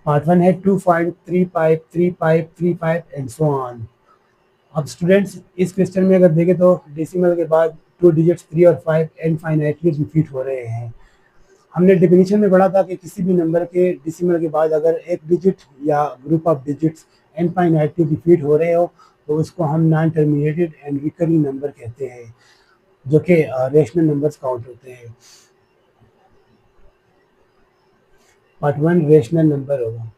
Part 1 है 2.353535 and so on. अब students इस क्वेश्चन में अगर देखें तो डेसिमल के बाद टू डिजिट्स 3 और 5 इनफाइनाइटली रिपीट हो रहे हैं। हमने डेफिनेशन में पढ़ा था कि किसी भी नंबर के डेसिमल के बाद अगर एक डिजिट या group of digits infinitely repeat हो रहे हो तो उसको हम non terminated and recurring number कहते हैं, जो कि रेशनल नंबर्स काउंट होते हैं। पार्ट 1 रेशनल नंबर होगा।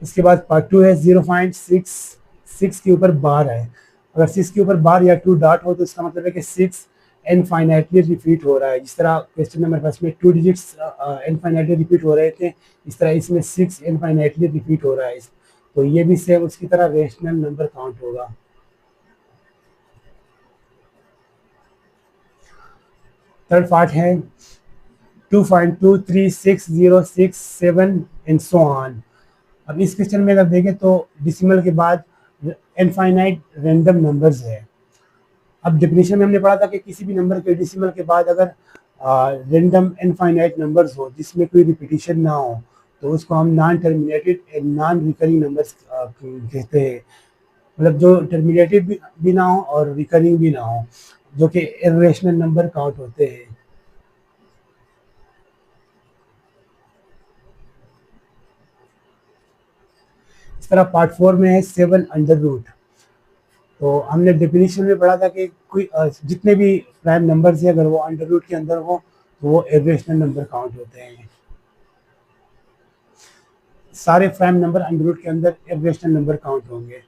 इसके बाद पार्ट 2 है 0.66 के ऊपर बार है। अगर 6 के ऊपर बार या 2 डॉट हो तो इसका मतलब है कि 6 इनफाइनाइटली रिपीट हो रहा है। जिस तरह क्वेश्चन नंबर फर्स्ट में 2 डिजिट्स इनफाइनाइटली रिपीट हो रहे थे, इस तरह इसमें 6 इनफाइनाइटली रिपीट हो रहा है। तो ये भी सेम उसकी तरह रेशनल नंबर काउंट होगा। थर्ड पार्ट है 2.23606 एंड सो ऑन। अब इस क्वेश्चन में अगर देखें तो डिसिमल के बाद इनफाइनाइट रैंडम नंबर्स है। अब डेफिनेशन में हमने पढ़ा था कि किसी भी नंबर के डेसिमल के बाद अगर रैंडम इनफाइनाइट नंबर्स हो जिसमें कोई रिपीटिशन ना हो तो उसको हम non terminated and non recurring numbers कहते हैं। मतलब जो टर्मिनेटेड भी ना हो और रिकरिंग भी ना हो, जो कि इर्रेशनल नंबर काउंट होते हैं। इस तरह पार्ट 4 में है 7 अंडर रूट। तो हमने डेफिनेशन में पढ़ा था कि कोई जितने भी प्राइम नंबर्स हैं अगर वो अंडर रूट के अंदर हो तो वो इर्रेशनल नंबर काउंट होते हैं। सारे प्राइम नंबर अंडर रूट के अंदर इर्रेशनल नंबर काउंट होंगे।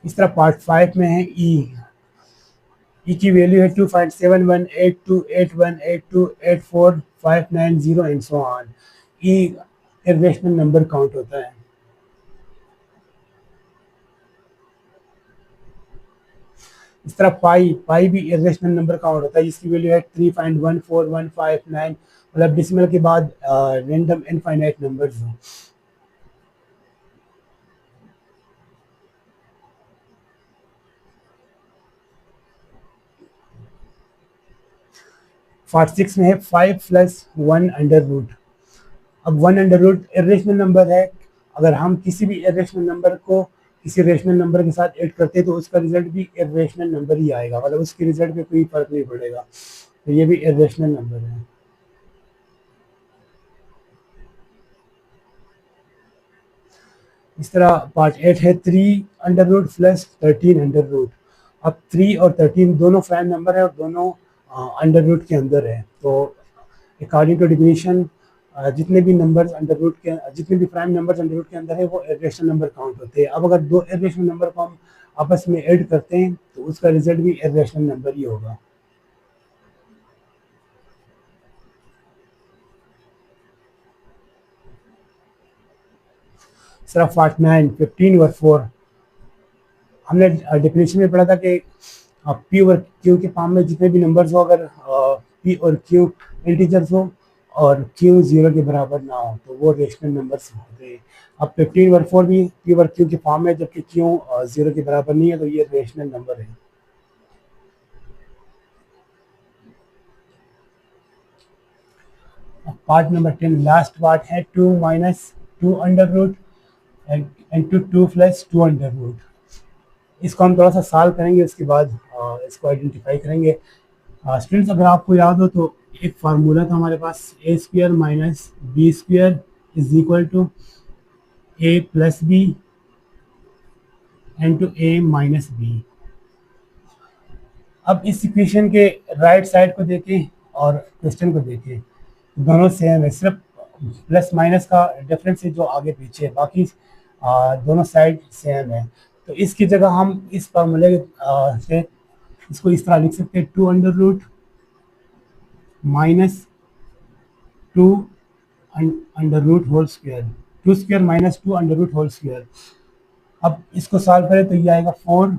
इस तरह पार्ट 5 में है ई की वैल्यू है 2.718281828459 and so on. E irrational number count होता है। इस तरह पाई पाई भी इरेशनल नंबर काउंट होता है जिसकी वैल्यू है 3.14159। मतलब डिसिमल के बाद रैंडम इनफाइनाइट नंबर्स हो। पार्ट 6 में है 5 प्लस 1 अंडर रूट। अब 1 अंडर रूट इरेशनल नंबर है। अगर हम किसी भी इरेशनल नंबर को किसी रेशनल नंबर के साथ ऐड करते हैं तो उसका रिजल्ट भी इरेशनल नंबर ही आएगा, मतलब उसके रिजल्ट पे कोई फर्क नहीं पड़ेगा। तो ये भी इरेशनल नंबर है। इस तरह पार्ट 8 है 3 under root plus 13 under root. अब 3 और 13 दोनों प्राइम नंबर है और दोनों अंडर रूट के अंदर है। तो अकॉर्डिंग टू डिफिनीशन जितने भी नंबर्स अंडर रूट के जितने भी प्राइम नंबर्स अंडर रूट के अंदर है वो इरेशनल नंबर काउंट होते हैं। अब अगर दो इरेशनल नंबर को हम आपस में ऐड करते हैं तो उसका रिजल्ट भी इरेशनल नंबर ही होगा। सिर्फ पार्ट 9 15 और 4। हमने डेफिनेशन में पढ़ा था कि पी और क्यू के फॉर्म में जितने भी नंबर्स हो, अगर पी और क्यू इंटीजर्स हो और क्यू 0 के बराबर ना हो तो वो रेशनल नंबर्स होते हैं। अब 15 और 4 भी पी और क्यू के फॉर्म में, जबकि क्यू 0 के बराबर नहीं है तो ये रेशनल नंबर है। पार्ट नंबर 10 लास्ट पार्ट है 2 minus 2 under root and to 2 plus 2 under root. इसको हम थोड़ा सा सॉल्व करेंगे, उसके बाद इसको आइडेंटिफाई करेंगे। स्टूडेंट्स अगर आपको याद हो तो एक फार्मूला था हमारे पास, a square minus b square is equal to a plus b and to a minus b. अब इस इक्वेशन के राइट साइड को देखें और क्वेश्चन को देखें, दोनों सेम है, सिर्फ प्लस माइनस का डिफरेंस है जो आगे पीछे है, बाकी दोनों साइड सेम है। तो इसकी जगह हम इस फार्मूले से इसको इस तरह लिख सकते हैं 2 under root minus 2 under root whole square, 2 square minus 2 under root whole square. अब इसको सॉल्व करें तो ये आएगा 4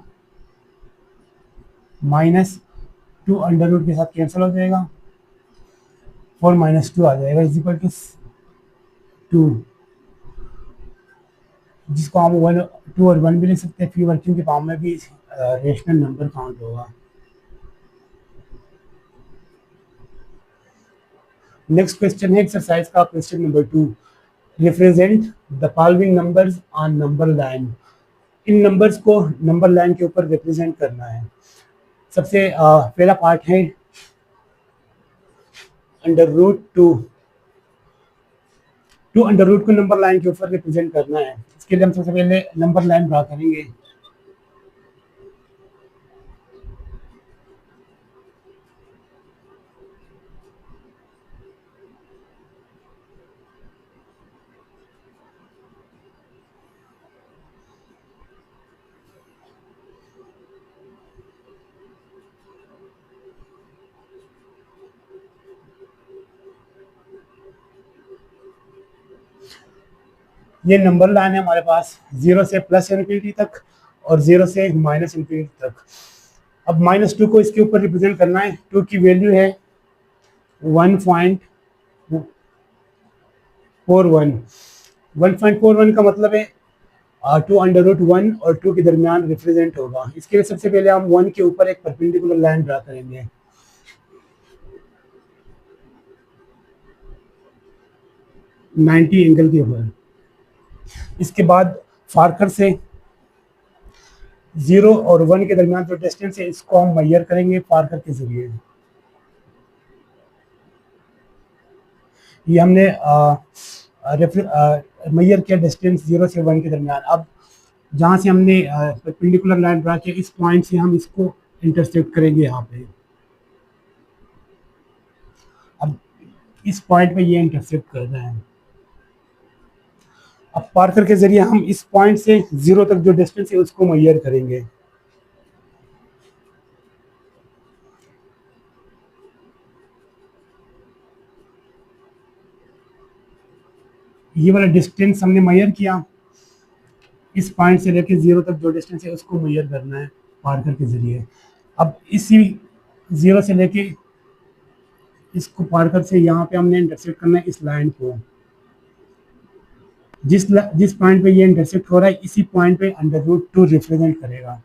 माइनस 2 अंडर रूट के साथ कैंसिल हो जाएगा, 4 माइनस 2 आ जाएगा इज इक्वल टू 2, जिसको हम 1 2 और 1 भी लिख सकते हैं, फी वर्किंग के फॉर्म में भी रेशनल नंबर काउंट होगा। नेक्स्ट क्वेश्चन है एक्सरसाइज का question number 2, represent the following numbers on number line. इन नंबर्स को नंबर लाइन के ऊपर रिप्रेजेंट करना है। सबसे पहला पार्ट है under root two. Under root को नंबर लाइन के ऊपर रिप्रेजेंट करना है। इसके लिए हम सबसे पहले नंबर लाइन ड्रा करेंगे। ये नंबर लाइन है हमारे पास 0 से प्लस इन्फिनिटी तक और 0 से माइनस इन्फिनिटी तक। अब -2 को इसके ऊपर रिप्रेजेंट करना है। 2 की वैल्यू है 1.41। 1.41 का मतलब है 2 अंडर रूट 1 और 2 के दरमियान रिप्रेजेंट होगा। इसके लिए सबसे पहले हम 1 के ऊपर एक परपेंडिकुलर लाइन ड्रा करेंगे। नाइन्टी एंगल के ऊपर। इसके बाद फार्कर से 0 और 1 के दरमियान जो डिस्टेंस है इसको हम मेजर करेंगे फार्कर के जरिए। ये हमने मेजर किया डिस्टेंस 0 से 1 के दरमियान। अब जहाँ से हमने परपेंडिकुलर लाइन ड्रा किया इस पॉइंट से हम इसको इंटरसेक्ट करेंगे यहाँ पे। अब इस पॉइंट पे ये इंटरसेक्ट कर रहे हैं। अब पार्कर के जरिए हम इस पॉइंट से 0 तक जो डिस्टेंस है उसको मेजर करेंगे। ये वाला डिस्टेंस हमने मेजर किया। इस पॉइंट से लेके 0 तक जो डिस्टेंस है उसको मेजर करना है पार्कर के जरिए। अब इसी 0 से लेके इसको पार्कर से यहाँ पे हमने इंटरसेक्ट करना है इस लाइन को। जिस पॉइंट पे ये इंटरसेक्ट हो रहा है इसी पॉइंट पे अंडर रूट 2 रिप्रेजेंट करेगा।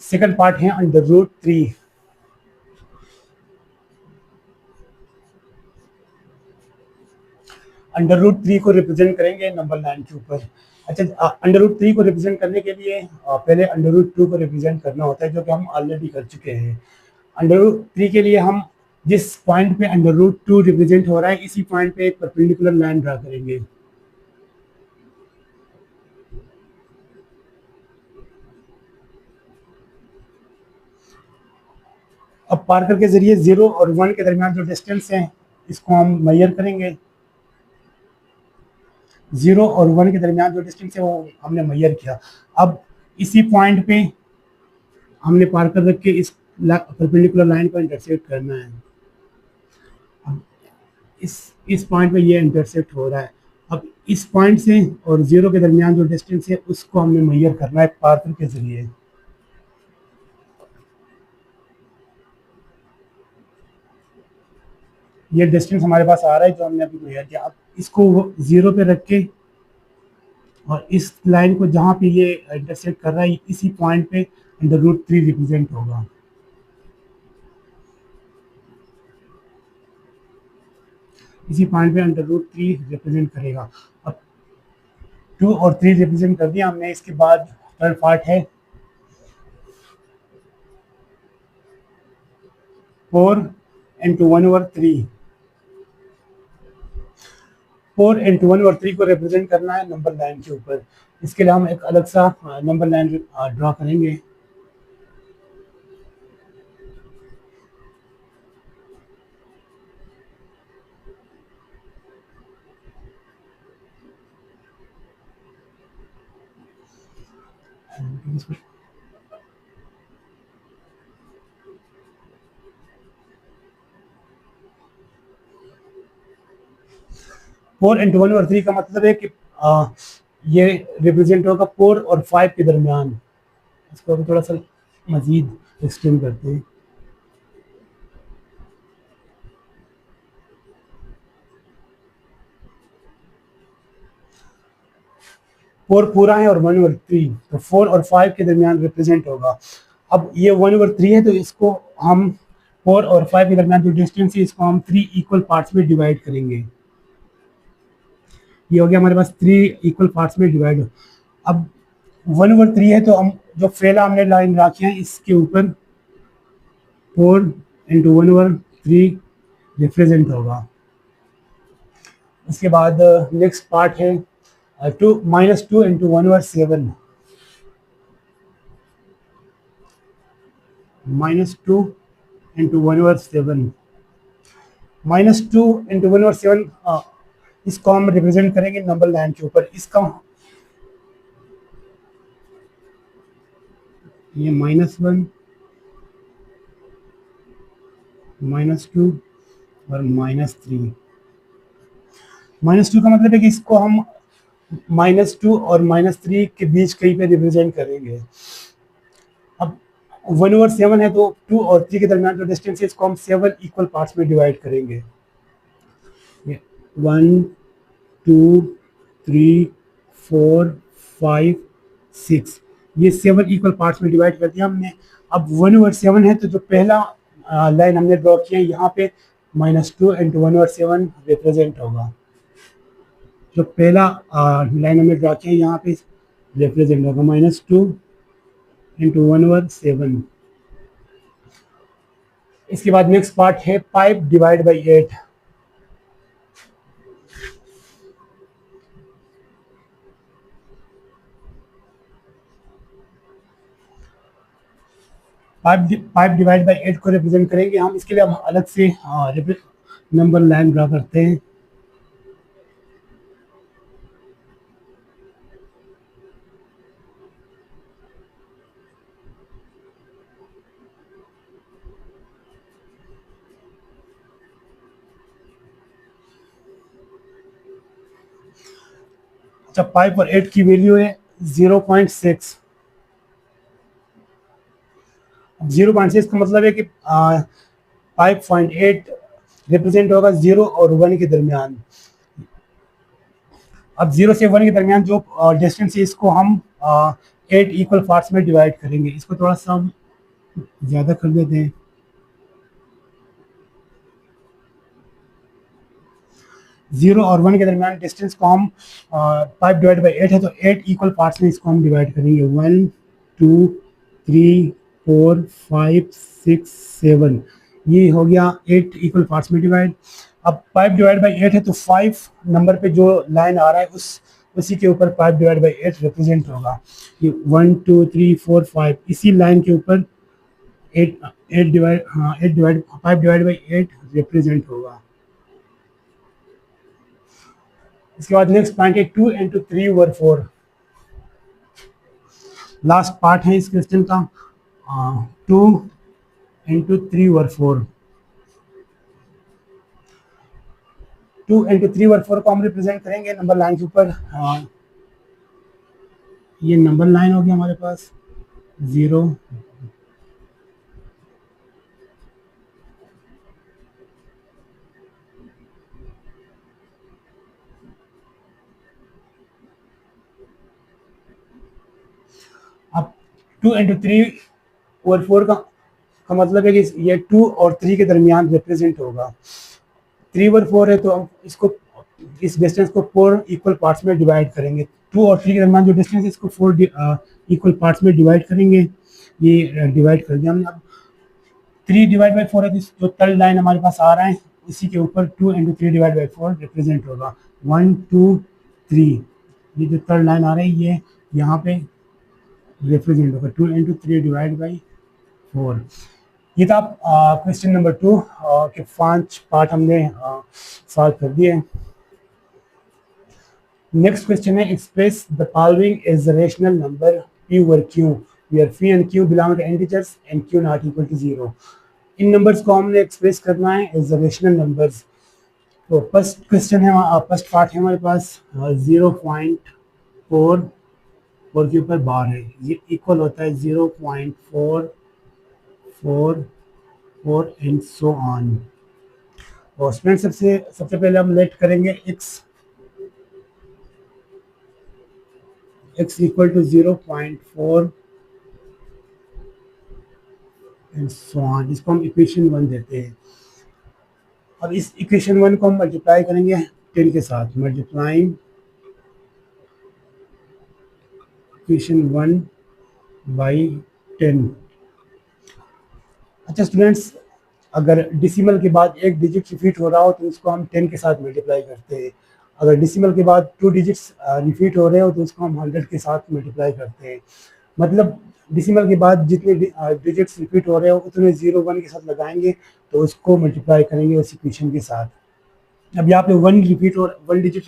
सेकंड पार्ट है अंडर रूट 3। अंडर रूट 3 को रिप्रेजेंट करेंगे नंबर लाइन के ऊपर। अच्छा, अंडर रूट 3 को रिप्रेजेंट करने के लिए पहले अंडर रूट 2 को रिप्रेजेंट करना होता है, जो कि हम ऑलरेडी कर चुके हैं। अंडर रूट 3 के लिए हम जिस पॉइंट पे अंडर रूट 2 रिप्रेजेंट हो रहा है इसी पॉइंट पे एक परपेंडिकुलर लाइन ड्रा करेंगे। अब पार्कर के जरिए 0 और 1 के दरमियान जो डिस्टेंस है इसको हम मेजर करेंगे। 0 और 1 के दरमियान जो डिस्टेंस है वो हमने मेजर किया। अब इसी पॉइंट पे हमने पार्कर रख के इस परपेंडिकुलर लाइन को इंटरसेक्ट करना है। अब इस पॉइंट पे ये इंटरसेक्ट हो रहा है। अब इस पॉइंट से और 0 के दरमियान जो डिस्टेंस है उसको हमने मेजर करना है पार्कर के जरिए। ये डिस्टेंस हमारे पास आ रहा है जो हमने अभी मेजर किया। अब इसको 0 पे रख के और इस लाइन को जहाँ पे ये इंटरसेक्ट कर रहा है इसी पॉइंट पे अंडर रूट 3 रिप्रेजेंट होगा। इसी पॉइंट पे अंडर रूट 3 रिप्रेजेंट करेगा। अब 2 और 3 रिप्रेजेंट कर दिया हमने। इसके बाद थर्ड पार्ट है 4 into 1/3। 4 into 1/3 को रिप्रेजेंट करना है नंबर लाइन के ऊपर। इसके लिए हम एक अलग सा नंबर लाइन ड्रा करेंगे। फोर इंटू 1/3 का मतलब है कि ये रिप्रेजेंट होगा 4 और 5 के दरमियान। इसको अभी थोड़ा सा मजीद एक्सटेंड करते हैं। 4 पूरा है और 1/3, तो 4 और 5 के दरमियान रिप्रेजेंट होगा। अब ये 1/3 है तो इसको हम 4 और 5 के दरमियान जो डिस्टेंस है इसको हम 3 इक्वल पार्ट्स में डिवाइड करेंगे। ये हो गया हमारे पास 3 इक्वल पार्ट्स में डिवाइड। अब 1/3 है तो हम जो पहला हमने लाइन रखी है इसके ऊपर 4 इंटू 1/3 रिप्रेजेंट होगा। उसके बाद नेक्स्ट पार्ट है -2 इंटू 1/7, -2 इंटू 1/7, -2 इंटू 1/7 इसको हम रिप्रेजेंट करेंगे नंबर लाइन के ऊपर। इसका ये -1, -2 और -3। -2 का मतलब है कि इसको हम -2 और -3 के बीच कहीं पे रिप्रेजेंट करेंगे। अब 1/7 है तो 2 और 3 के दरमियान जो डिस्टेंस है इसको हम 7 इक्वल पार्ट्स में डिवाइड करेंगे। 1 2 3 4 5 6, ये 7 इक्वल पार्ट्स में डिवाइड कर दिया हमने। अब 1/7 है तो जो पहला लाइन हमने ड्रॉ किया है यहाँ पे -2 इंटू 1/7 रिप्रेजेंट होगा। जो पहला लाइन हमने ड्रॉ किया है यहाँ पे रिप्रेजेंट होगा -2 इंटू 1/7। इसके बाद नेक्स्ट पार्ट है 5 डिवाइड बाई 8। 5 डिवाइड बाई 8 को रिप्रेजेंट करेंगे हम। इसके लिए हम अलग से नंबर लाइन ड्रा करते हैं। अच्छा, 5 और 8 की वैल्यू है 0.6। 0.6 का मतलब है कि 5.8 रिप्रेजेंट होगा 0 और 1 के दरमियान। अब 0 से 1 के दरमियान जो डिस्टेंस है इसको हम 8 इक्वल पार्ट्स में डिवाइड करेंगे। इसको थोड़ा सा हम ज़्यादा कर देते हैं। 0 और 1 के दरमियान डिस्टेंस को हम 5 डिवाइड बाई 8 है तो 8 इक्वल पार्ट्स में इसको हम डिवाइड करेंगे। 1 2 3 4 5 6 7, ये हो गया 8 इक्वल पार्ट्स में डिवाइड। अब 5 डिवाइड बाई 8 है तो 5 नंबर पे जो लाइन आ रहा है उसी के ऊपर 5 डिवाइड बाई 8 रिप्रेजेंट होगा। ये 1 2 3 4 5 इसी लाइन के ऊपर 8 डिवाइड 5 डिवाइड बाई 8 रिप्रेजेंट होगा। इसके बाद नेक्स्ट पॉइंट है 2 इंटू 3/4। लास्ट पार्ट है इस क्वेश्चन का 2 इंटू 3/4। 2 इंटू 3/4 को हम रिप्रेजेंट करेंगे नंबर लाइन के ऊपर। ये नंबर लाइन हो गया हमारे पास 0 अब 2 इंटू 3/4 का मतलब है कि ये 2 और 3 के दरमियान रिप्रेजेंट होगा। 3/4 है तो हम इसको इस डिस्टेंस को 4 इक्वल पार्ट्स में डिवाइड करेंगे। 2 और 3 के दरमियान जो डिस्टेंस है इसको 4 इक्वल पार्ट्स में डिवाइड करेंगे। ये डिवाइड कर दिया हमने। अब 3 डिवाइड बाई 4 है तो जो थर्ड लाइन हमारे पास आ रहा है इसी के ऊपर 2 इंटू 3 डिवाइड बाई 4 रिप्रेजेंट होगा। 1 2 3, ये जो थर्ड लाइन आ रही है ये यहाँ पे रिप्रेजेंट होगा 2 इंटू 3 डिवाइड बाई 4। ये था क्वेश्चन नंबर 2 के 5 पार्ट हमने सॉल्व कर दिए। नेक्स्ट क्वेश्चन है express the following as the rational number p over q where p and q belong to integers and q not equal to 0। In numbers को हमने express करना है as the rational numbers. तो first question है first part है हमारे पास 0.4 और के ऊपर बार है, ये इक्वल होता है 0.444 एंड सो ऑन। और स्टूडेंट सबसे पहले हम लेट करेंगे x x equal to 0.4 and so on. इसको हम इक्वेशन 1 देते हैं। अब इस इक्वेशन 1 को हम मल्टीप्लाई करेंगे 10 के साथ, मल्टीप्लाइंग इक्वेशन 1 बाई 10। अच्छा स्टूडेंट्स, अगर डिसिमल के बाद एक डिजिट रिपीट हो रहा हो तो उसको हम 10 के साथ मल्टीप्लाई करते हैं। अगर डिसिमल के बाद 2 डिजिट्स रिपीट हो रहे हो तो उसको हम 100 के साथ मल्टीप्लाई करते हैं। मतलब डिसिमल के बाद जितने डिजिट्स रिपीट हो रहे हो उतने 0 1 के साथ लगाएंगे तो उसको मल्टीप्लाई करेंगे उस इक्वेशन के साथ। अब यहाँ पे 1 डिजिट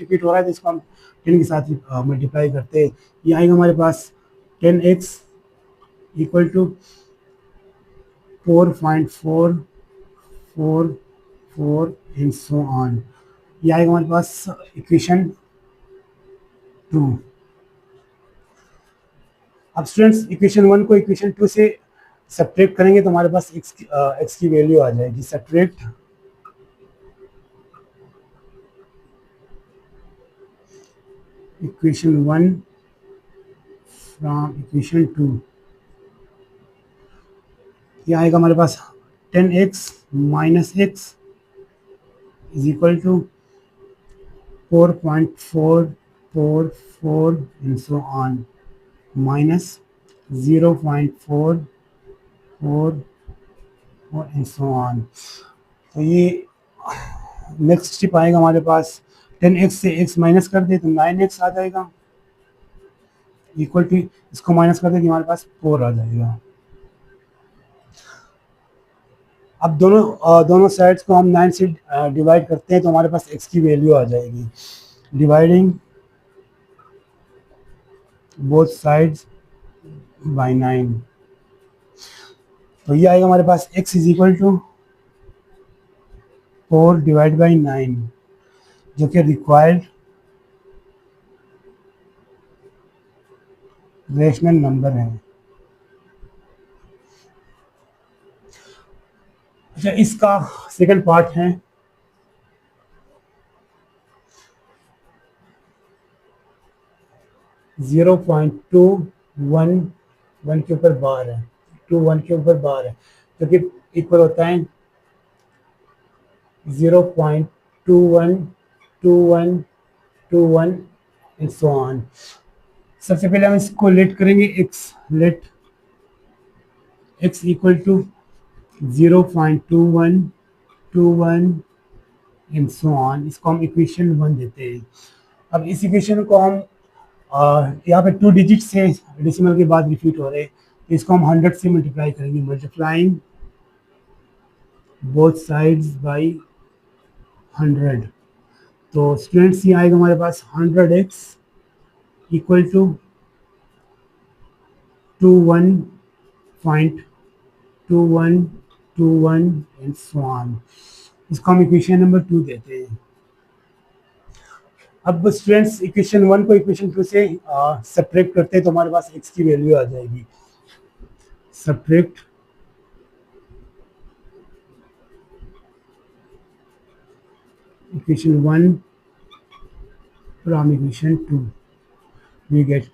रिपीट हो रहा है तो इसको हम 10 के साथ मल्टीप्लाई करते हैं। ये आएगा हमारे पास 10x equal to 4.444 and so on. ये आएगा हमारे पास इक्वेशन 2। अब स्टूडेंट्स इक्वेशन 1 को इक्वेशन 2 से सब्ट्रैक्ट करेंगे तो हमारे पास x की वैल्यू आ जाएगी। Subtract equation 1 from equation 2। ये आएगा हमारे पास 10x minus x is equal to 4.444 and so on minus 0.444 and so on. तो ये नेक्स्ट स्टेप आएगा हमारे पास 10x से x माइनस कर दे तो 9x आ जाएगा इक्वल टू, इसको माइनस कर दे तो हमारे पास 4 आ जाएगा। अब दोनों साइड्स को हम 9 से डिवाइड करते हैं तो हमारे पास x की वैल्यू आ जाएगी। डिवाइडिंग बोथ साइड्स बाय 9 तो ये आएगा हमारे पास x is equal to 4 divide by 9 जो कि रिक्वायर्ड रेशनल नंबर है। अच्छा इसका सेकंड पार्ट है 0.211 के ऊपर बार है, 21 के ऊपर बार है जो कि इक्वल होता है 0.212121 एंड सो ऑन। सबसे पहले हम इसको लेट करेंगे let x equal to 0.2121 and so on. इसको हम इक्वेशन 1 देते हैं। अब इस इक्वेशन को हम यहाँ पे 2 डिजिट से डेसिमल के बाद रिपीट हो रहे हैं तो इसको हम 100 से मल्टीप्लाई करेंगे। मल्टीप्लाइंग बोथ साइड्स बाई 100 तो स्टूडेंट्स ये आएगा हमारे पास 100x equal to 21.2121 and so on. इसको हम इक्वेशन नंबर 2 देते हैं। अब स्टूडेंट्स इक्वेशन 1 को इक्वेशन 2 से सब्ट्रैक्ट करते हैं तो हमारे पास x की वैल्यू आ जाएगी। Subtract equation 1 from equation 2 we get,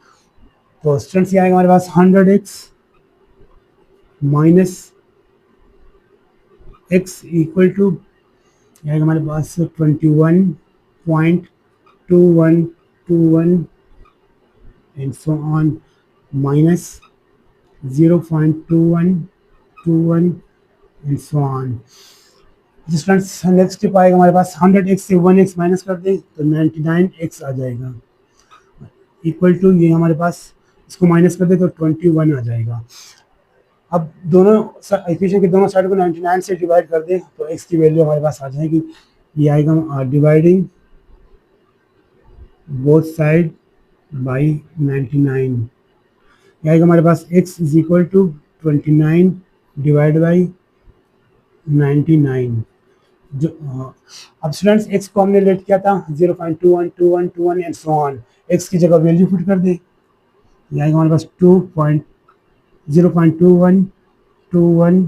तो स्टूडेंट्स ये आएगा हमारे पास 100x minus x equal to आएगा हमारे पास 21.2121 and so on minus 0.2121 and so on. Students next step आएगा हमारे पास 100x से 1x माइनस कर दें तो 99x आ जाएगा इक्वल टू, ये हमारे पास इसको माइनस कर दे तो 21 आ जाएगा। अब दोनों इक्वेशन के दोनों साइड को 99 से डिवाइड कर दें तो x की वैल्यू हमारे पास आ जाएगी। ये आएगा डिवाइडिंग बोथ साइड बाई 99। ये आएगा हमारे पास x is equal to 29 divide by 99 जो अब स्टूडेंट्स x को हमने लेट किया था 0.212121 एंड सो ऑन। x की जगह वैल्यू पुट कर दे, ये आएगा हमारे पास 0.2121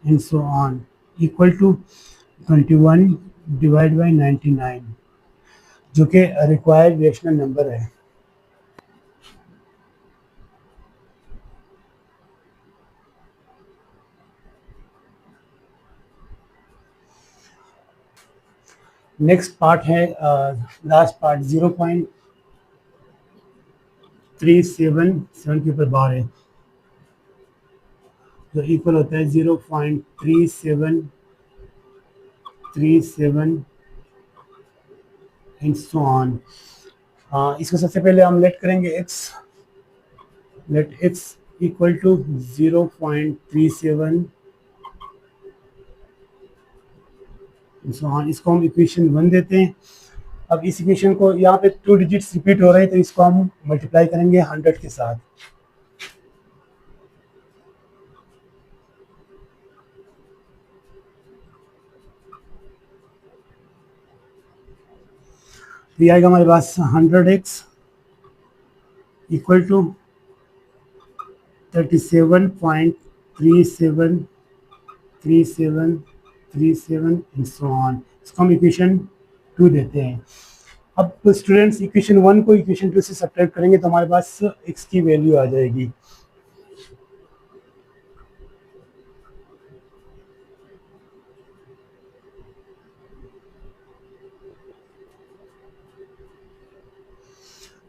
and so on equal to 21 divide by 99 जो कि रिक्वायर्ड रेशनल नंबर है। नेक्स्ट पार्ट है लास्ट पार्ट 0.377 के ऊपर बार है, जो इक्वल होता है 0.3737 एंड सो ऑन। इसको सबसे पहले हम लेट करेंगे x, let x equal to 0.37 so on. इसको हम इक्वेशन 1 देते हैं। अब इस इक्वेशन को यहाँ पे 2 डिजिट्स रिपीट हो रहे हैं, तो इसको हम मल्टीप्लाई करेंगे 100 के साथ। तो ये आएगा हमारे पास 100x equal to 37.3737 and so on. इसको हम इक्वेशन 2 देते हैं। अब स्टूडेंट्स इक्वेशन 1 को इक्वेशन 2 से सब्ट्रैक्ट करेंगे तो हमारे पास x की वैल्यू आ जाएगी।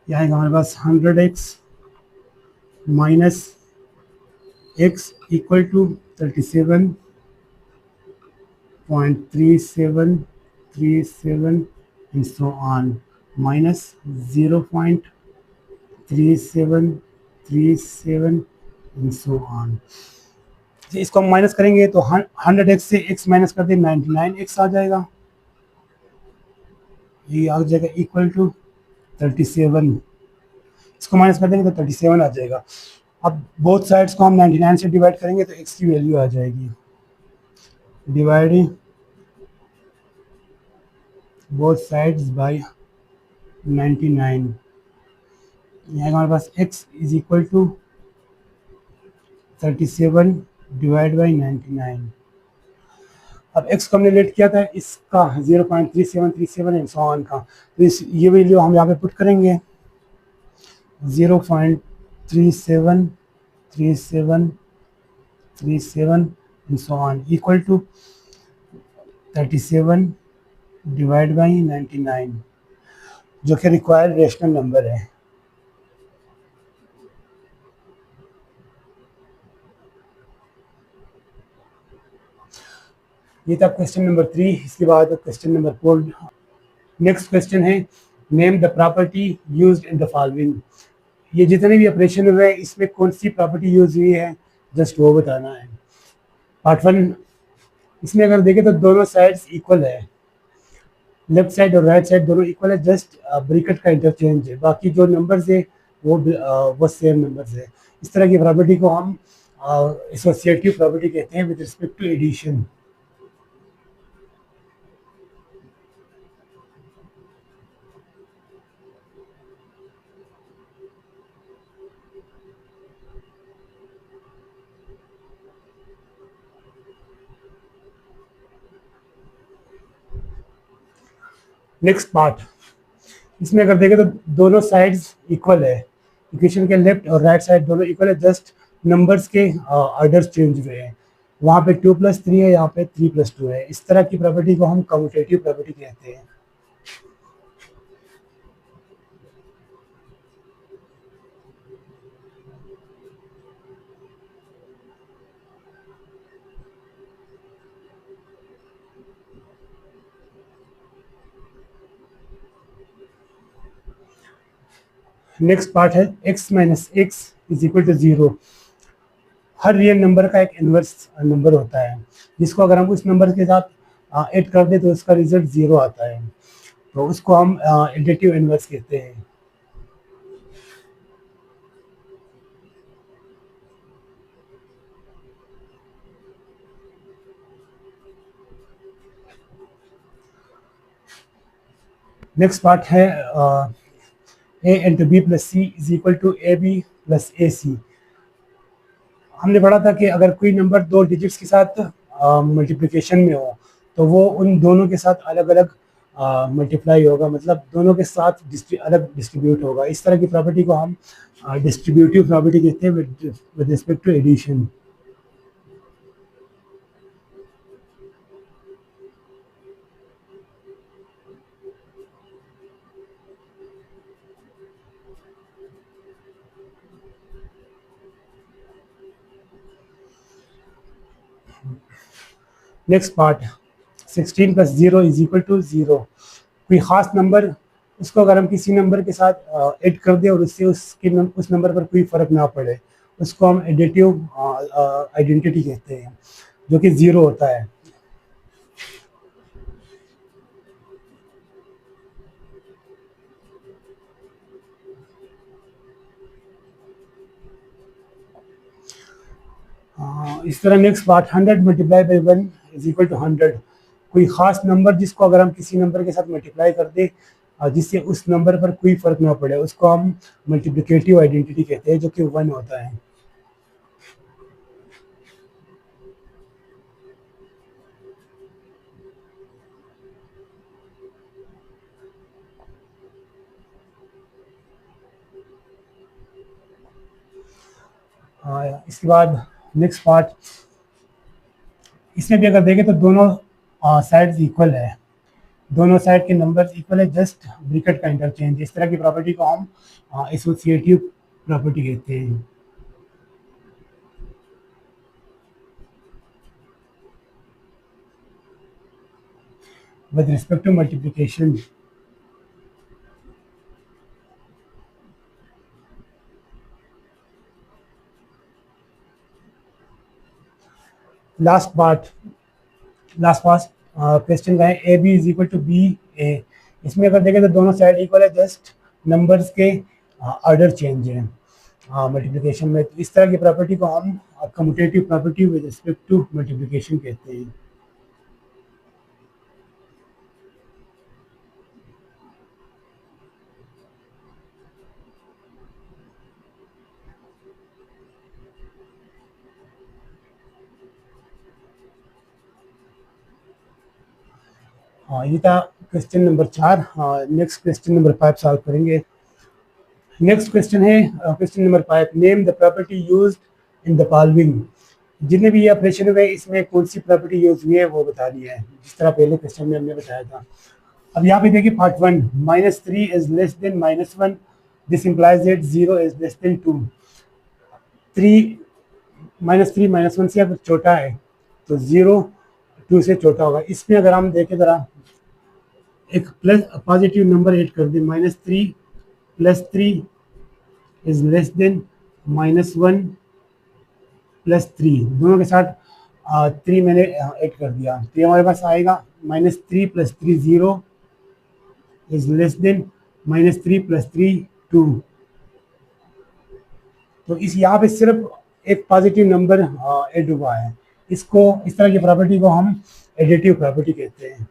ये आएगा हमारे पास 100x minus x equal to 37.3737 and so on minus 0.3737 and so on. इसको हम माइनस करेंगे तो 100x से x माइनस कर दे 99x आ जाएगा। ये आ जाएगा इक्वल टू 37। इसको माइनस कर देंगे तो 37 आ जाएगा। अब बोथ साइड्स को हम 99 से डिवाइड करेंगे तो x की वैल्यू आ जाएगी। डिवाइडिंग बोथ साइड्स बाय 99, यहाँ हमारे पास x is equal to 37 divide by 99। अब x को हमने लेट किया था इसका 0.3737 एंड सो ऑन का, तो इस ये वैल्यू हम यहाँ पे पुट करेंगे 0.373737 and so on equal to 37 divide by 99, जो कि रिक्वायर्ड रेशनल नंबर है। ये था क्वेश्चन नंबर 3। इसके बाद क्वेश्चन नंबर 4। नेक्स्ट क्वेश्चन है name the property used in the following. ये जितने भी ऑपरेशन हुए हैं इसमें कौन सी प्रॉपर्टी यूज हुई है जस्ट वो बताना है। पार्ट 1 इसमें अगर देखें तो दोनों साइड्स इक्वल है, लेफ्ट साइड और राइट साइड दोनों इक्वल है, जस्ट ब्रैकेट का इंटरचेंज है, बाकी जो नंबर्स है वो सेम नंबर्स है। इस तरह की प्रॉपर्टी को हम एसोसिएटिव प्रॉपर्टी कहते हैं with respect to addition. Next part, इसमें अगर देखें तो दोनों साइड्स इक्वल है, इक्वेशन के लेफ्ट और राइट साइड दोनों इक्वल है, जस्ट नंबर्स के ऑर्डर्स चेंज हुए हैं। वहाँ पे 2+3 है, यहाँ पे 3+2 है। इस तरह की प्रॉपर्टी को हम कम्यूटेटिव प्रॉपर्टी कहते हैं। नेक्स्ट पार्ट है x minus x is equal to 0। हर रियल नंबर का एक इनवर्स नंबर होता है, जिसको अगर हम उस नंबर के साथ ऐड कर दें तो उसका रिजल्ट 0 आता है, तो उसको हम एडिटिव इनवर्स कहते हैं। नेक्स्ट पार्ट है a into b plus c is equal to a b plus a c. हमने पढ़ा था कि अगर कोई नंबर 2 डिजिट्स के साथ मल्टीप्लिकेशन में हो तो वो उन दोनों के साथ अलग अलग मल्टीप्लाई होगा, मतलब दोनों के साथ अलग डिस्ट्रीब्यूट होगा। इस तरह की प्रॉपर्टी को हम डिस्ट्रीब्यूटिव प्रॉपर्टी कहते हैं with respect to addition. Next part 16 plus 0 is equal to 0। कोई ख़ास नंबर, उसको अगर हम किसी नंबर के साथ ऐड कर दें और उससे उस नंबर पर कोई फ़र्क ना पड़े, उसको हम एडिटिव आइडेंटिटी कहते हैं, जो कि 0 होता है। इस तरह next part 100 multiply by 1 is equal to 100। कोई ख़ास नंबर जिसको अगर हम किसी नंबर के साथ मल्टीप्लाई कर दें जिससे उस नंबर पर कोई फ़र्क ना पड़े, उसको हम मल्टीप्लिकेटिव आइडेंटिटी कहते हैं, जो कि 1 होता है। इसके बाद नेक्स्ट पार्ट, इसमें भी अगर देखें तो दोनों साइड्स इक्वल है, दोनों साइड के नंबर्स इक्वल है, जस्ट ब्रैकेट का इंटरचेंज। इस तरह की प्रॉपर्टी को हम एसोसिएटिव प्रॉपर्टी कहते हैं। With respect to multiplication, last part question का है a b is equal to b a. इसमें अगर देखें तो दोनों साइड इक्वल है, जस्ट नंबर्स के ऑर्डर चेंज है मल्टीप्लिकेशन में। तो इस तरह की प्रॉपर्टी को हम commutative property with respect to multiplication कहते हैं। ये था question number 4। Next question number 5 solve करेंगे। नेक्स्ट क्वेश्चन है question number 5, name the property used in the following. जितने भी ये ऑपरेशन हुए इसमें कौन सी प्रॉपर्टी यूज हुई है वो बतानी है, जिस तरह पहले क्वेश्चन में हमने बताया था। अब यहाँ पे देखिए part 1, -3 is less then -1, this implies that 0 is less then 2। 3 -3 -1 से अगर छोटा है तो 0 2 से छोटा होगा। इसमें अगर हम देखें ज़रा, एक प्लस पॉजिटिव नंबर ऐड कर दें, -3 + 3 इज लेस देन -1 + 3, दोनों के साथ 3 मैंने ऐड कर दिया, तो ये हमारे पास आएगा -3 + 3 0 इज लेस देन -3 + 3 2। तो इस यहाँ पे सिर्फ एक पॉजिटिव नंबर ऐड हुआ है, इसको इस तरह की प्रॉपर्टी को हम एडिटिव प्रॉपर्टी कहते हैं।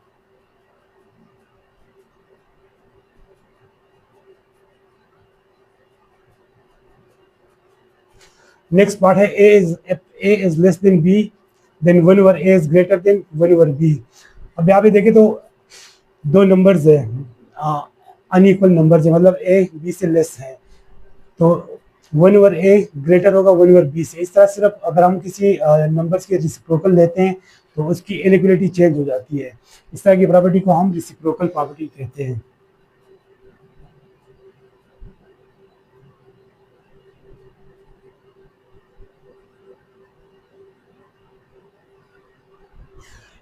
नेक्स्ट पार्ट है a is less than b then one over a is greater than one over b. अब यहाँ पे देखें तो दो नंबर्स है, अनइक्वल नंबर्स है, मतलब ए बी से लेस है, तो 1 ओवर ए ग्रेटर होगा 1 ओवर बी से। इस तरह सिर्फ अगर हम किसी नंबर्स के रिसिप्रोकल लेते हैं तो उसकी इनइक्वलिटी चेंज हो जाती है। इस तरह की प्रॉपर्टी को हम रिसिप्रोकल प्रॉपर्टी कहते हैं।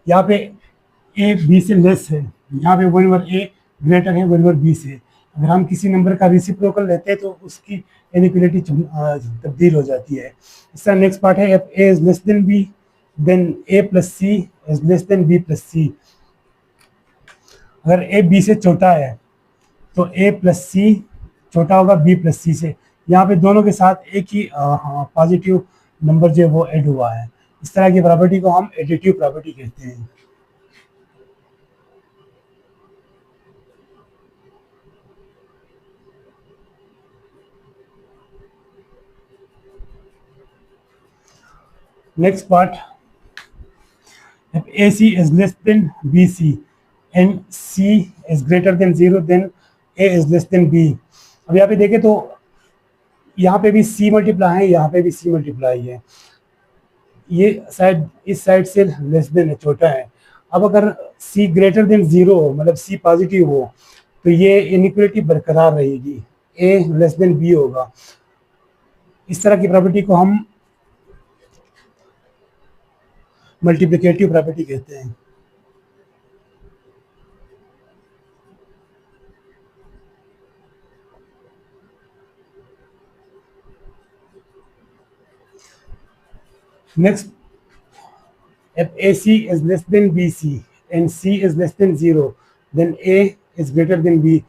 यहाँ पे ए बी से लेस है, यहाँ पे 1 ओवर ए ग्रेटर है 1 ओवर बी से। अगर हम किसी नंबर का रिसिप्रोकल लेते हैं तो उसकी इनइक्वलिटी तब्दील हो जाती है। इस तरह नेक्स्ट पार्ट है if a is less than b then a plus c is less than b plus c. अगर ए बी से छोटा है तो ए प्लस सी छोटा होगा बी प्लस सी से। यहाँ पे दोनों के साथ एक ही पॉजिटिव नंबर जो है वो ऐड हुआ है। इस तरह की प्रॉपर्टी को हम एडिटिव प्रॉपर्टी कहते हैं। Next part, if AC is less than BC and C is greater than 0, then A is less than B। अब यहाँ पे देखें तो यहाँ पे भी C मल्टीप्लाई है, यहाँ पे भी C मल्टीप्लाई है, ये साइड इस साइड से लेस देन है, छोटा है। अब अगर C ग्रेटर देन 0 हो, मतलब C पॉजिटिव हो, तो ये इनइक्वलिटी बरकरार रहेगी, A लेस देन B होगा। इस तरह की प्रॉपर्टी को हम मल्टीप्लिकेटिव प्रॉपर्टी कहते हैं। Next, if AC is less than BC and C is less than 0, then A is greater than B।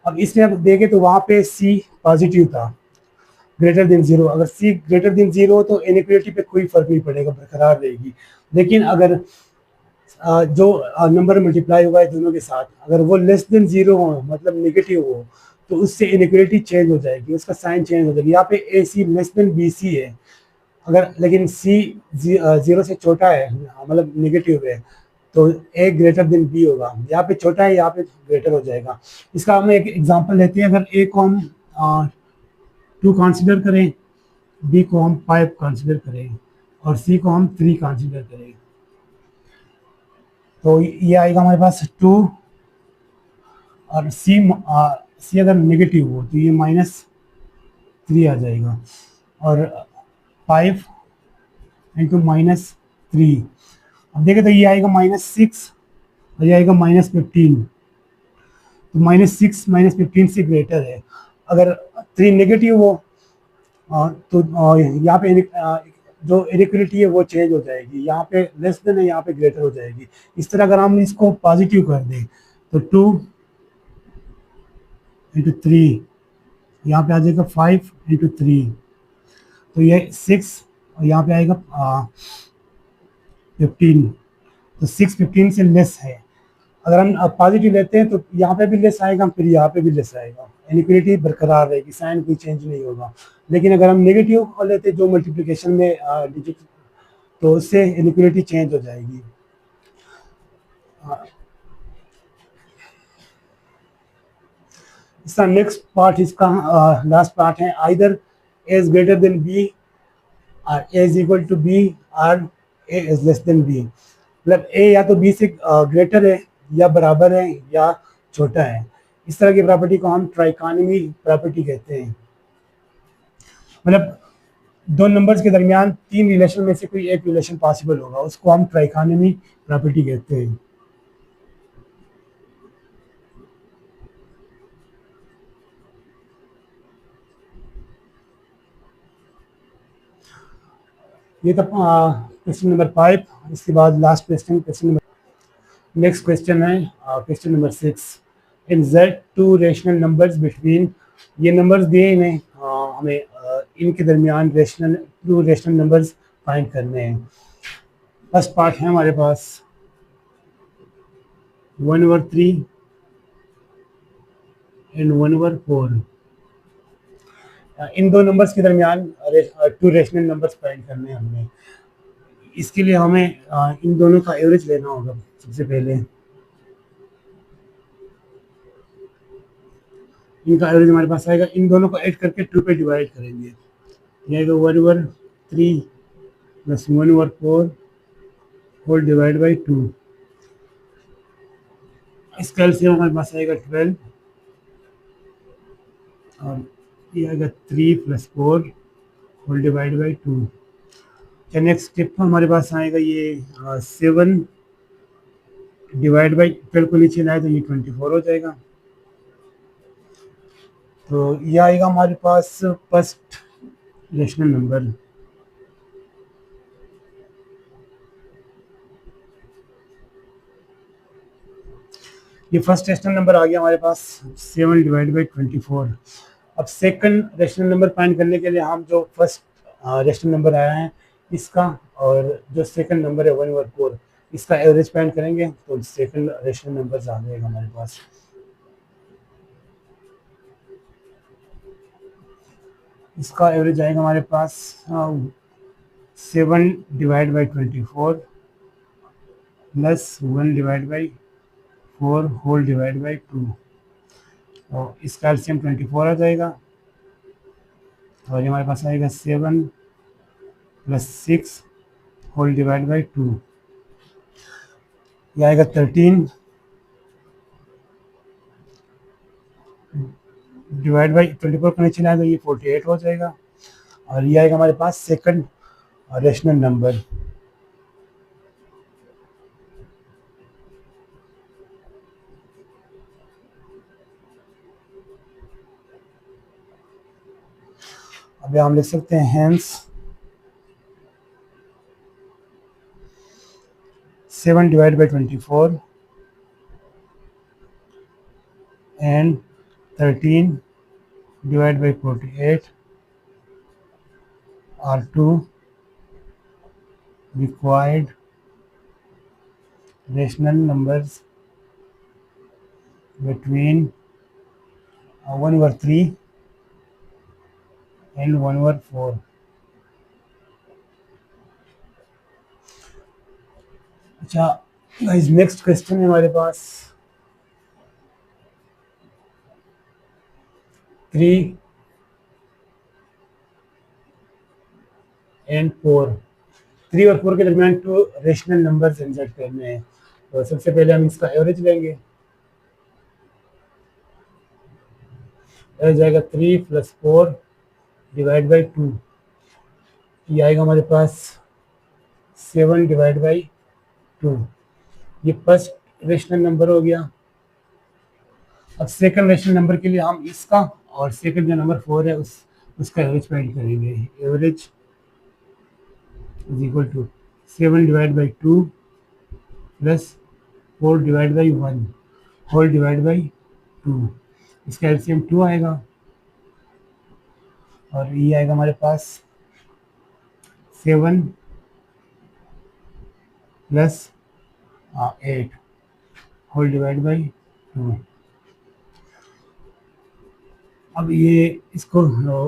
अब इसमें आप देखें तो वहां पे C पॉजिटिव था, ग्रेटर देन 0। अगर C ग्रेटर देन 0 हो तो इनइक्वालिटी पे कोई फर्क नहीं पड़ेगा, बरकरार रहेगी। लेकिन अगर जो नंबर मल्टीप्लाई होगा दोनों के साथ, अगर वो लेस देन 0 हो, मतलब नेगेटिव हो, तो उससे इनइक्वालिटी चेंज हो जाएगी, उसका साइन चेंज हो जाएगी। यहाँ पे AC लेस देन BC है, अगर लेकिन C 0 से छोटा है, मतलब नेगेटिव है, तो A ग्रेटर देन B होगा। यहाँ पे छोटा है, यहाँ पे ग्रेटर हो जाएगा। इसका हम एक एग्जांपल लेते हैं। अगर A को हम 2 कंसीडर करें, B को हम 5 कंसीडर करें और C को हम 3 कंसीडर करें, तो ये आएगा हमारे पास 2, और C अगर नेगेटिव हो तो ये -3 आ जाएगा, और 5 इंटू -3, अब देखें तो ये आएगा -6 और ये आएगा -15। तो -6 -15 से ग्रेटर है। अगर 3 नेगेटिव हो तो यहाँ पे जो इनइक्वालिटी है वो चेंज हो जाएगी, यहाँ पे लेस देन है, यहाँ पे ग्रेटर हो जाएगी। इस तरह अगर हम इसको पॉजिटिव कर दें तो 2 इंटू 3, यहाँ पे आ जाएगा 5 इंटू 3, तो ये 6, और यहाँ पे आएगा 15, तो 6 15 से लेस है। अगर हम पॉजिटिव लेते हैं तो यहाँ पे भी लेस आएगा, फिर यहाँ पे भी लेस आएगा, इनइक्वालिटी बरकरार रहेगी, साइन कोई चेंज नहीं होगा। लेकिन अगर हम नेगेटिव लेते हैं जो मल्टीप्लिकेशन में डिजिट, तो उससे इनइक्वालिटी चेंज हो जाएगी। इसका नेक्स्ट पार्ट, इसका लास्ट पार्ट है, either A is greater than B और A is equal to B और A is less than B। मतलब A या तो B से ग्रेटर है, या बराबर है, या छोटा है। इस तरह की प्रॉपर्टी को हम ट्राइकोनॉमी प्रॉपर्टी कहते हैं। मतलब दो नंबर्स के दरमियान 3 रिलेशन में से कोई एक रिलेशन पॉसिबल होगा, उसको हम ट्राइकोनॉमी प्रॉपर्टी कहते हैं। ये तो क्वेश्चन नंबर 5। इसके बाद last question number, next question है क्वेश्चन नंबर 6। इन Z 2 रेशनल नंबर्स बिटवीन, ये नंबर्स दिए इन्हें हमें इनके दरमियान 2 रेशनल नंबर्स फाइंड करने हैं। फर्स्ट पार्ट है हमारे पास 1/3 एंड 1/4। इन दो नंबर्स के दरमियान 2 रेशनल नंबर्स फाइंड करने हैं हमने। इसके लिए हमें इन दोनों का एवरेज लेना होगा। सबसे पहले इनका एवरेज हमारे पास आएगा, इन दोनों को ऐड करके 2 पे डिवाइड करेंगे, ये आएगा 1/3 प्लस 1/4 होल डिवाइड बाई 2। इसका एलसीएम हमारे पास आएगा 12, और ये आएगा 3 plus 4 whole divide by 2। Next step हमारे पास आएगा ये 7 डिवाइड बाई 12 को नीचे लाए तो ये 24 हो जाएगा। तो ये आएगा हमारे पास फर्स्ट रेशनल नंबर। ये फर्स्ट रेशनल नंबर आ गया हमारे पास 7 डिवाइड बाई 24। अब सेकंड रेशनल नंबर फाइंड करने के लिए हम जो फर्स्ट रेशनल नंबर आया है इसका, और जो सेकंड नंबर है 1/4, इसका एवरेज फाइंड करेंगे तो सेकंड रेशनल नंबर आ जाएगा हमारे पास। इसका एवरेज आएगा हमारे पास 7 divide by 24 plus 1 divide by 4 whole divide by 2। और इसका एलसीएम 24 आ जाएगा, और ये हमारे पास आएगा 7 प्लस 6 होल डिवाइड बाई 2। ये आएगा 13 डिवाइड बाई 24 का नीचे आएगा, ये 48 हो जाएगा। और ये आएगा हमारे पास सेकंड रेशनल नंबर। अब हम लिख सकते हैं hence 7 divide by 24 and 13 divided by 48 are two required rational numbers between 1 over 3 and 1 over 4. अच्छा गाइस, नेक्स्ट क्वेश्चन है हमारे पास 3 and 4. 3 और 4 के दरमियान टू रेशनल नंबर्स इंसर्ट करने हैं। तो सबसे पहले हम इसका एवरेज लेंगे। एवरेज आएगा 3 प्लस 4 डिवाइड बाई 2, ये आएगा हमारे पास 7 डिवाइड बाई 2। ये फर्स्ट रेशनल नंबर हो गया। अब सेकंड रेशनल नंबर के लिए हम इसका और सेकंड जो नंबर 4 है उसका एवरेज फाइंड करेंगे। Average is equal to 7 divide by 2 plus 4 divide by 1 whole divide by 2। इसका एलसीएम 2 आएगा और ये आएगा हमारे पास 7 प्लस 8 होल डिवाइड बाई 2। अब ये इसको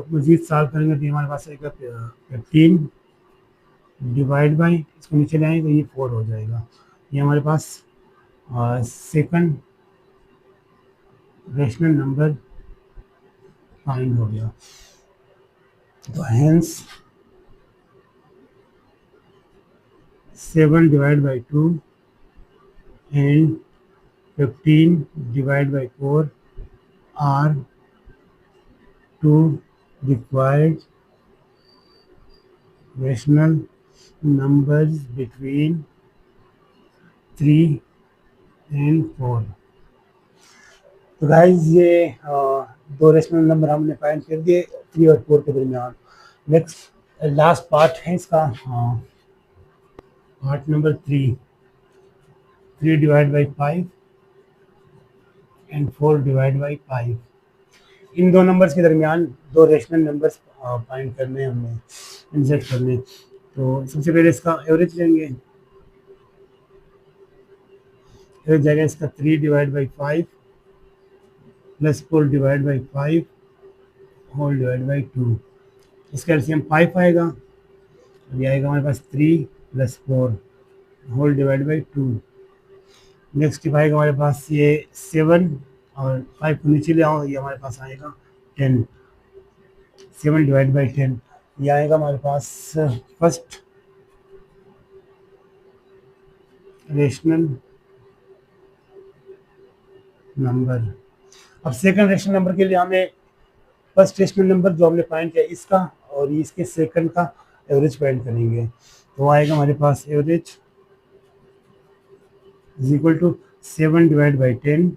मजीद सॉल्व करेंगे तो हमारे पास आएगा 15 डिवाइड बाई, इसको नीचे ले आएंगे तो ये 4 हो जाएगा। ये हमारे पास सेकंड रेशनल नंबर फाइंड हो गया। तो hence 7 divide by 2 and 15 divide by 4 are two required rational numbers between 3 and 4। तो गाइज ये दो रेशनल नंबर हमने फाइंड कर दिए 3 और 4 के दरमियान। नेक्स्ट लास्ट पार्ट है इसका, part number 3 divide by 5 and 4 divide by 5। इन दो नंबर्स के दरमियान दो रेशनल नंबर्स फाइंड करने, हमने इंसर्ट करने। तो सबसे पहले इसका एवरेज लेंगे। एवरेज जाएगा इसका 3 divide by 5 plus 4 divide by 5 whole divide by 2। इसका एलसीएम 5 आएगा। ये आएगा हमारे पास 3 plus 4 whole divide by 2। Next आएगा हमारे पास ये 7 और 5 को नीचे ले आओ, ये हमारे पास आएगा 10। 7 डिवाइड बाई 10 ये आएगा हमारे पास फर्स्ट रेशनल नंबर। अब सेकंड रेशनल नंबर के लिए हमें फर्स्ट रेशनल नंबर जो हमने फाइंड किया इसका और इसके सेकंड का एवरेज फाइंड करेंगे। तो आएगा हमारे पास average is equal to 7 divide by 10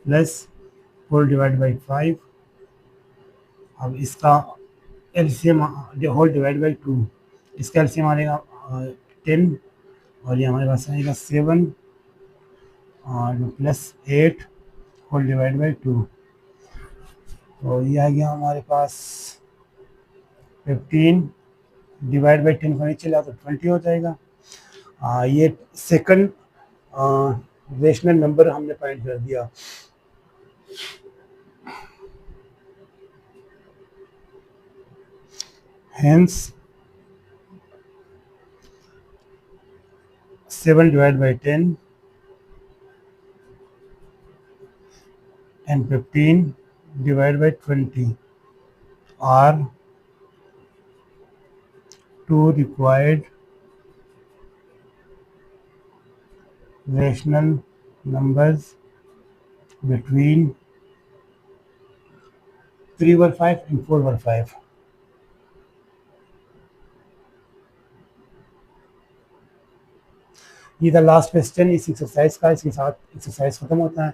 plus 4 divide by 5। अब इसका एलसीएम होल डिवाइड बाई 2, इसका एलसीएम आएगा 10 और ये हमारे पास आएगा 7 और प्लस 8 होल डिवाइड बाई 2। तो ये आ गया हमारे पास 15 डिवाइड बाई 10 को नीचे लाओ तो 20 हो जाएगा। ये सेकंड रेशनल नंबर हमने फाइंड कर दिया। Hence 7 divided by 10 and 15 divided by 20 are two required rational numbers between 3 over 5 and 4 over 5। ये था लास्ट क्वेश्चन इस एक्सरसाइज का। इसके साथ एक्सरसाइज खत्म होता है।